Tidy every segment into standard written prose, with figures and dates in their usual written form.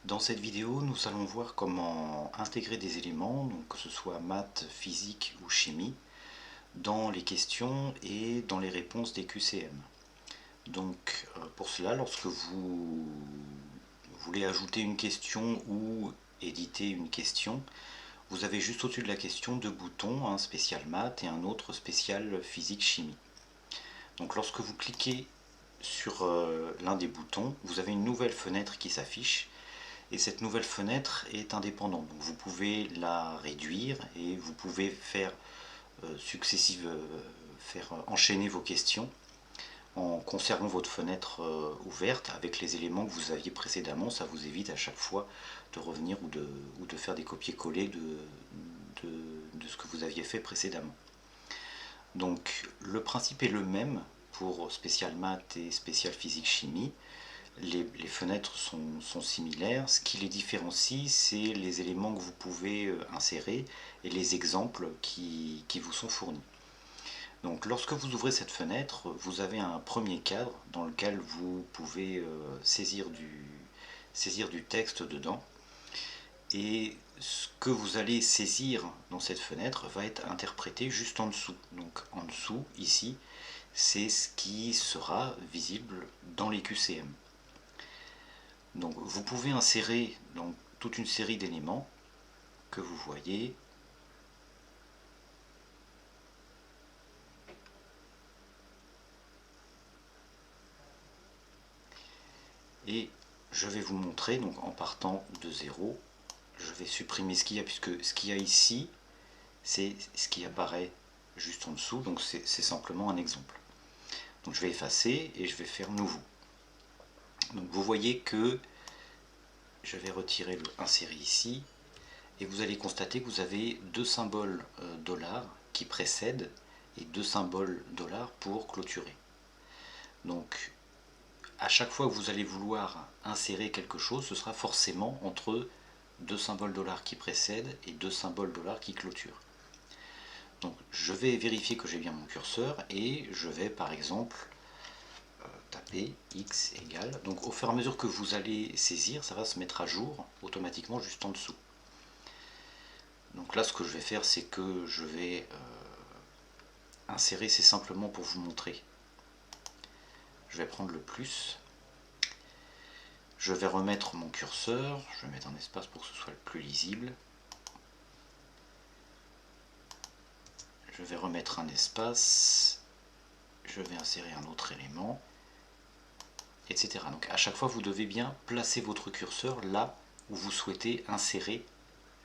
Dans cette vidéo, nous allons voir comment intégrer des éléments, donc que ce soit maths, physique ou chimie, dans les questions et dans les réponses des QCM. Donc pour cela, lorsque vous voulez ajouter une question ou éditer une question, vous avez juste au-dessus de la question deux boutons, un spécial maths et un autre spécial physique-chimie. Donc lorsque vous cliquez sur l'un des boutons, vous avez une nouvelle fenêtre qui s'affiche. Et cette nouvelle fenêtre est indépendante. Donc vous pouvez la réduire et vous pouvez faire faire enchaîner vos questions en conservant votre fenêtre ouverte avec les éléments que vous aviez précédemment. Ça vous évite à chaque fois de revenir ou de faire des copier-coller de ce que vous aviez fait précédemment. Donc le principe est le même pour spécial maths et spécial physique chimie. Les fenêtres sont similaires. Ce qui les différencie, c'est les éléments que vous pouvez insérer et les exemples qui vous sont fournis. Donc lorsque vous ouvrez cette fenêtre, vous avez un premier cadre dans lequel vous pouvez saisir du texte dedans. Et ce que vous allez saisir dans cette fenêtre va être interprété juste en dessous. Donc en dessous, ici, c'est ce qui sera visible dans les QCM. Donc vous pouvez insérer donc, toute une série d'éléments que vous voyez. Et je vais vous montrer, donc en partant de 0, je vais supprimer ce qu'il y a, puisque ce qu'il y a ici, c'est ce qui apparaît juste en dessous, donc c'est simplement un exemple. Donc je vais effacer et je vais faire nouveau. Donc vous voyez que je vais retirer le insérer ici, et vous allez constater que vous avez deux symboles $ qui précèdent et deux symboles $ pour clôturer. Donc à chaque fois que vous allez vouloir insérer quelque chose, ce sera forcément entre deux symboles $ qui précèdent et deux symboles $ qui clôturent. Donc je vais vérifier que j'ai bien mon curseur et je vais par exemple taper x égale. Donc au fur et à mesure que vous allez saisir, ça va se mettre à jour automatiquement juste en dessous. Donc là ce que je vais faire, c'est que je vais insérer, c'est simplement pour vous montrer. Je vais prendre le plus. Je vais remettre mon curseur, je vais mettre un espace pour que ce soit le plus lisible. Je vais remettre un espace, je vais insérer un autre élément, etc. Donc à chaque fois, vous devez bien placer votre curseur là où vous souhaitez insérer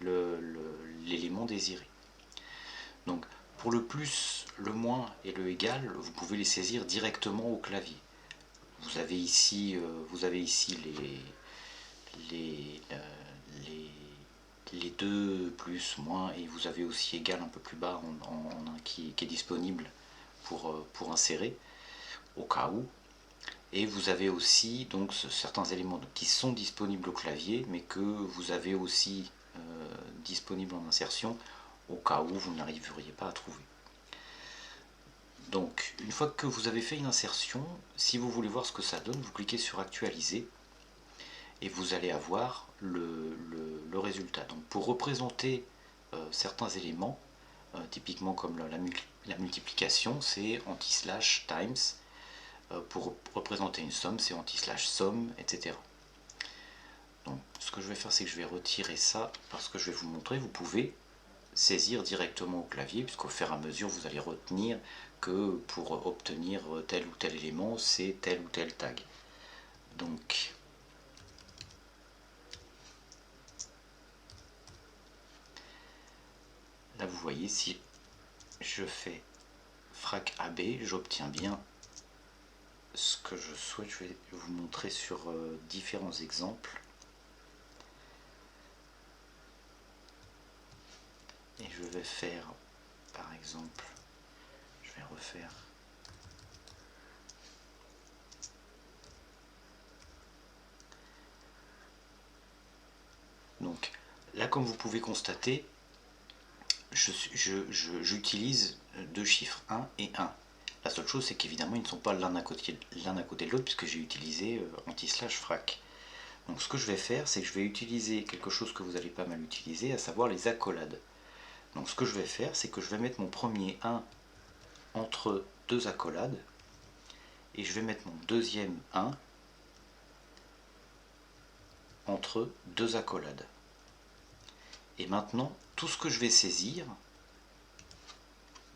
l'élément désiré. Donc pour le plus, le moins et le égal, vous pouvez les saisir directement au clavier. Vous avez ici les deux, plus, moins, et vous avez aussi égal un peu plus bas en un qui est disponible pour insérer au cas où. Et vous avez aussi donc certains éléments qui sont disponibles au clavier, mais que vous avez aussi disponibles en insertion au cas où vous n'arriveriez pas à trouver. Donc une fois que vous avez fait une insertion, si vous voulez voir ce que ça donne, vous cliquez sur actualiser et vous allez avoir le résultat. Donc pour représenter certains éléments, typiquement comme la multiplication, c'est anti-slash times. Pour représenter une somme, c'est anti-slash somme, etc. Donc ce que je vais faire, c'est que je vais retirer ça parce que je vais vous montrer, vous pouvez saisir directement au clavier, puisqu'au fur et à mesure, vous allez retenir que pour obtenir tel ou tel élément, c'est tel ou tel tag. Donc là, vous voyez, si je fais frac AB, j'obtiens bien ce que je souhaite. Je vais vous montrer sur différents exemples. Et je vais faire, par exemple, je vais refaire donc là, comme vous pouvez constater, j'utilise deux chiffres, 1 et 1. La seule chose, c'est qu'évidemment, ils ne sont pas l'un à côté de l'autre, puisque j'ai utilisé anti-slash frac. Donc ce que je vais faire, c'est que je vais utiliser quelque chose que vous allez pas mal utiliser, à savoir les accolades. Donc ce que je vais faire, c'est que je vais mettre mon premier 1 entre deux accolades, et je vais mettre mon deuxième 1 entre deux accolades. Et maintenant, tout ce que je vais saisir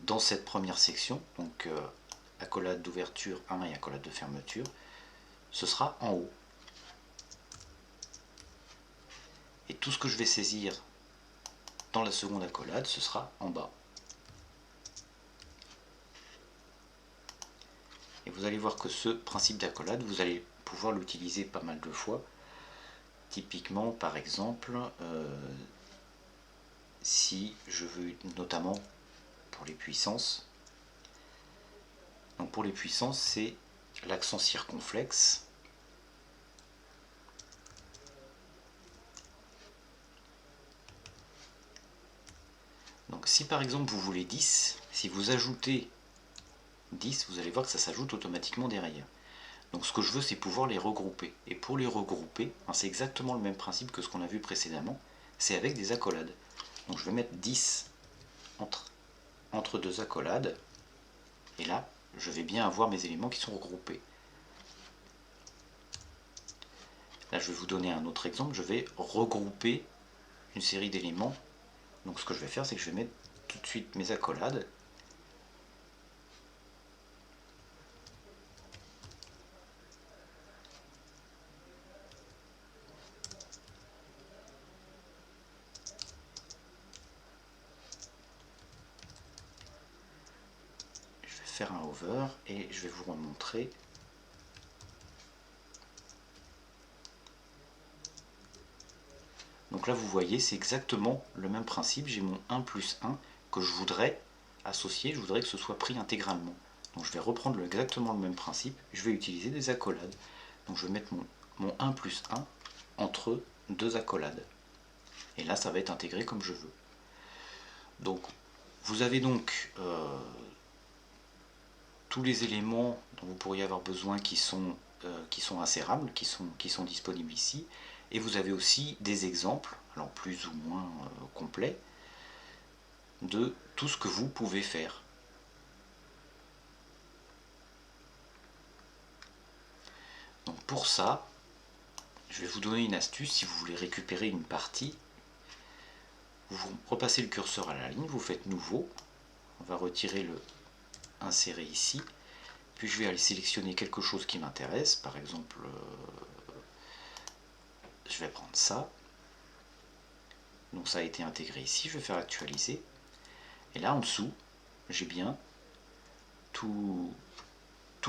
dans cette première section, donc accolade d'ouverture 1 et accolade de fermeture, ce sera en haut. Et tout ce que je vais saisir dans la seconde accolade, ce sera en bas. Et vous allez voir que ce principe d'accolade, vous allez pouvoir l'utiliser pas mal de fois. Typiquement, par exemple, si je veux, notamment pour les puissances. Donc pour les puissances, c'est l'accent circonflexe. Donc si par exemple vous voulez 10, si vous ajoutez 10, vous allez voir que ça s'ajoute automatiquement derrière. Donc ce que je veux, c'est pouvoir les regrouper. Et pour les regrouper, c'est exactement le même principe que ce qu'on a vu précédemment, c'est avec des accolades. Donc je vais mettre 10 entre deux accolades, et là, je vais bien avoir mes éléments qui sont regroupés. Là, je vais vous donner un autre exemple, je vais regrouper une série d'éléments. Donc ce que je vais faire, c'est que je vais mettre tout de suite mes accolades. Je vais faire un hover et je vais vous remontrer. Donc là, vous voyez, c'est exactement le même principe. J'ai mon 1 plus 1 que je voudrais associer, je voudrais que ce soit pris intégralement. Donc je vais reprendre exactement le même principe, je vais utiliser des accolades. Donc je vais mettre mon 1 plus 1 entre deux accolades. Et là, ça va être intégré comme je veux. Donc vous avez donc tous les éléments dont vous pourriez avoir besoin qui sont insérables, qui sont disponibles ici. Et vous avez aussi des exemples, alors plus ou moins complets, de tout ce que vous pouvez faire. Donc pour ça, je vais vous donner une astuce. Si vous voulez récupérer une partie, vous repassez le curseur à la ligne, vous faites nouveau, on va retirer le insérer ici, puis je vais aller sélectionner quelque chose qui m'intéresse, par exemple je vais prendre ça, donc ça a été intégré ici, je vais faire actualiser, et là en dessous j'ai bien tous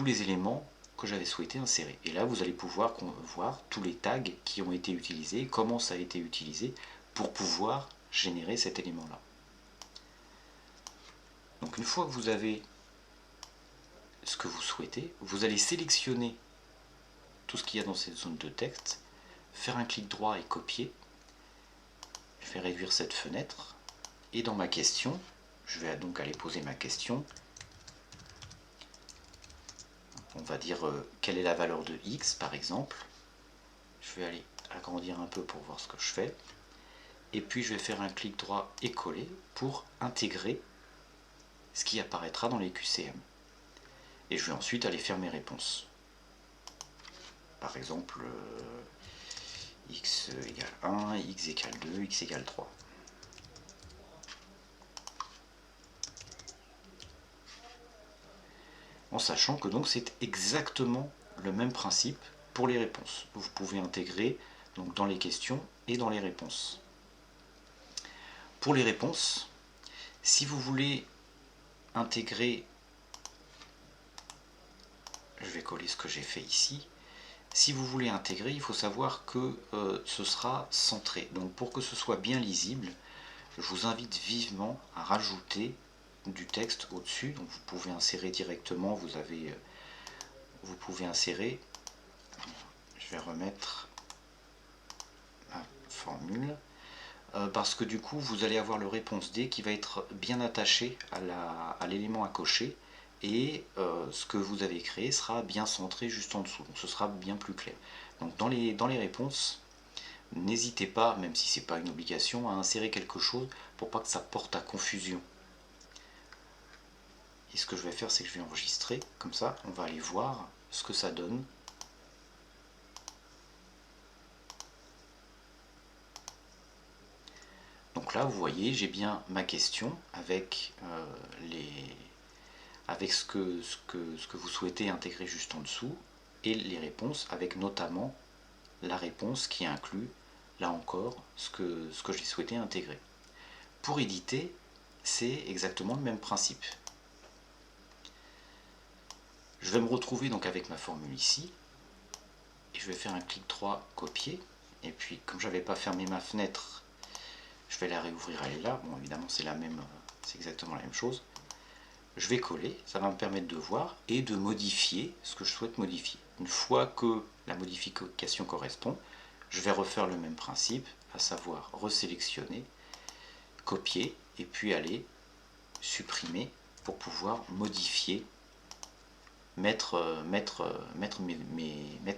les éléments que j'avais souhaité insérer. Et là, vous allez pouvoir voir tous les tags qui ont été utilisés, comment ça a été utilisé pour pouvoir générer cet élément-là. Donc une fois que vous avez ce que vous souhaitez, vous allez sélectionner tout ce qu'il y a dans cette zone de texte, faire un clic droit et copier. Je vais réduire cette fenêtre. Et dans ma question, je vais donc aller poser ma question. On va dire quelle est la valeur de x par exemple. Je vais aller agrandir un peu pour voir ce que je fais. Et puis je vais faire un clic droit et coller pour intégrer ce qui apparaîtra dans les QCM. Et je vais ensuite aller faire mes réponses. Par exemple, x égale 1, x égale 2, x égale 3. En sachant que donc c'est exactement le même principe pour les réponses. Vous pouvez intégrer donc dans les questions et dans les réponses. Pour les réponses, si vous voulez intégrer, je vais coller ce que j'ai fait ici, si vous voulez intégrer, il faut savoir que ce sera centré. Donc pour que ce soit bien lisible, je vous invite vivement à rajouter du texte au-dessus. Donc vous pouvez insérer directement, vous pouvez insérer, je vais remettre ma formule, parce que du coup vous allez avoir le réponse D qui va être bien attaché à l'élément à cocher, et ce que vous avez créé sera bien centré juste en dessous, donc ce sera bien plus clair. Donc dans les réponses, n'hésitez pas, même si c'est pas une obligation, à insérer quelque chose pour pas que ça porte à confusion. Et ce que je vais faire, c'est que je vais enregistrer, comme ça on va aller voir ce que ça donne. Donc là, vous voyez, j'ai bien ma question avec, avec ce que vous souhaitez intégrer juste en dessous, et les réponses avec notamment la réponse qui inclut, là encore, ce que j'ai souhaité intégrer. Pour éditer, c'est exactement le même principe. Je vais me retrouver donc avec ma formule ici, et je vais faire un clic droit, copier, et puis comme je n'avais pas fermé ma fenêtre, je vais la réouvrir, elle est là, bon évidemment c'est la même, c'est exactement la même chose. Je vais coller, ça va me permettre de voir et de modifier ce que je souhaite modifier. Une fois que la modification correspond, je vais refaire le même principe, à savoir resélectionner, copier et puis aller supprimer pour pouvoir modifier, mettre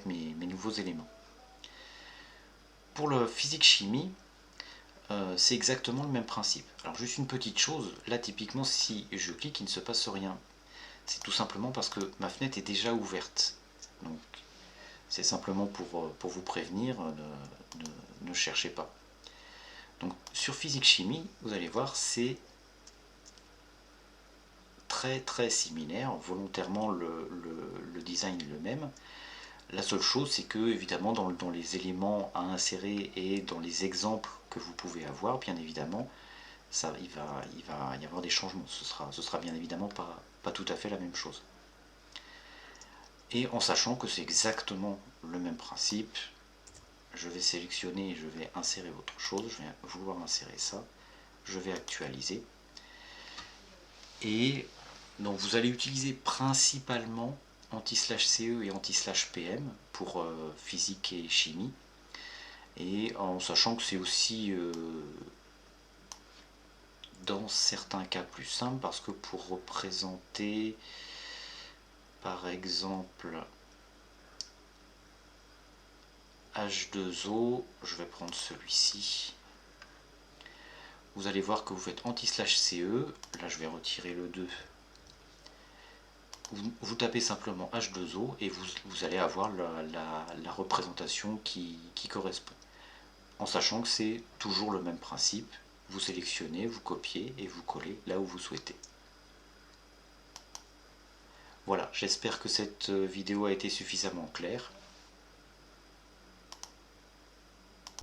mes nouveaux éléments. Pour le physique-chimie, c'est exactement le même principe. Alors juste une petite chose, là typiquement si je clique il ne se passe rien. C'est tout simplement parce que ma fenêtre est déjà ouverte. Donc c'est simplement pour vous prévenir, ne cherchez pas. Donc sur physique-chimie, vous allez voir, c'est très similaire. Volontairement le design est le même. La seule chose, c'est que évidemment dans les éléments à insérer et dans les exemples que vous pouvez avoir, bien évidemment, il va y avoir des changements. Ce sera bien évidemment pas tout à fait la même chose. Et en sachant que c'est exactement le même principe, je vais sélectionner et je vais insérer autre chose. Je vais vouloir insérer ça. Je vais actualiser. Et donc vous allez utiliser principalement anti/CE et anti/PM pour physique et chimie. Et en sachant que c'est aussi dans certains cas plus simple, parce que pour représenter par exemple H2O, je vais prendre celui-ci. Vous allez voir que vous faites anti/CE, là je vais retirer le 2. Vous tapez simplement H2O et vous allez avoir la représentation qui correspond. En sachant que c'est toujours le même principe, vous sélectionnez, vous copiez et vous collez là où vous souhaitez. Voilà, j'espère que cette vidéo a été suffisamment claire.